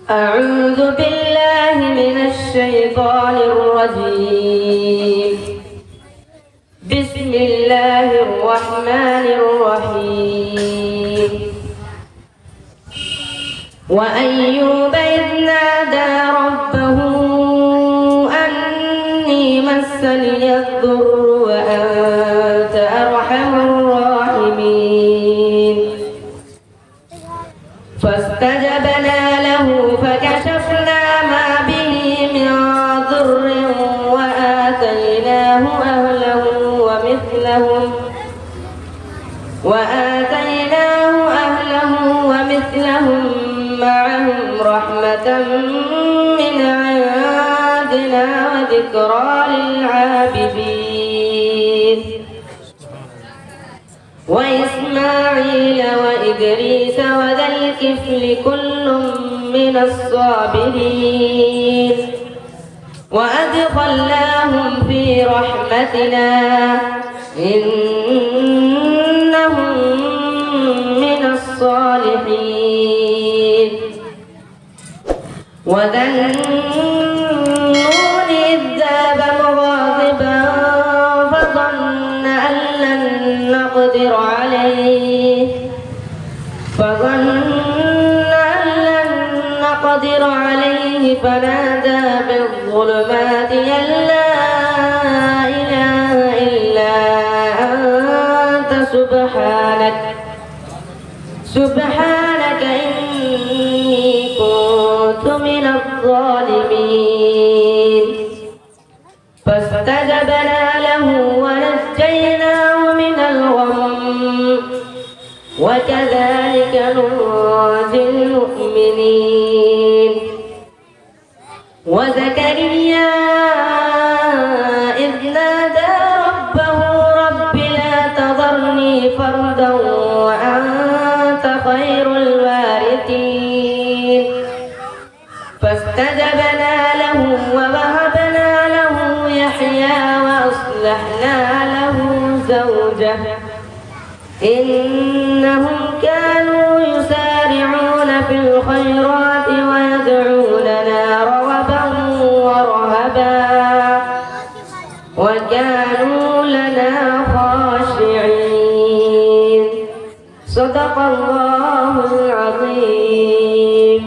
أعوذ بالله من الشيطان الرجيم. بسم الله الرحمن الرحيم. وأيوب إذ نادى ربه أني مسني الضر وأنت أرحم الراحمين. فاستجبنا له فكشفنا ما به من ضر وآتيناه أهله ومثلهم معهم رحمة من عندنا وذكرى للعابدين. وإسماعيل وإدريس وذا الكفل كل من الصابرين. وأدخلناهم في رحمتنا إنهم من الصالحين. وذا النون إذ ذهب مغاضبا فظن أن لن نقدر عليه فنادى بالظلمات أن لا إله إلا أنت سبحانك إني كنت من الظالمين. فاستجبنا له ونجيناه من الغم وكذلك ننجي المؤمنين. وزكريا إذ نادى ربه رب لا تذرني فردا وأنت خير الوارثين. فاستجبنا له ووهبنا له يحيى وأصلحنا له زوجه إنهم كانوا يسارعون في الخيرات ويدعوننا رغبا ورهبا وكانوا لنا خاشعين. صدق الله العظيم.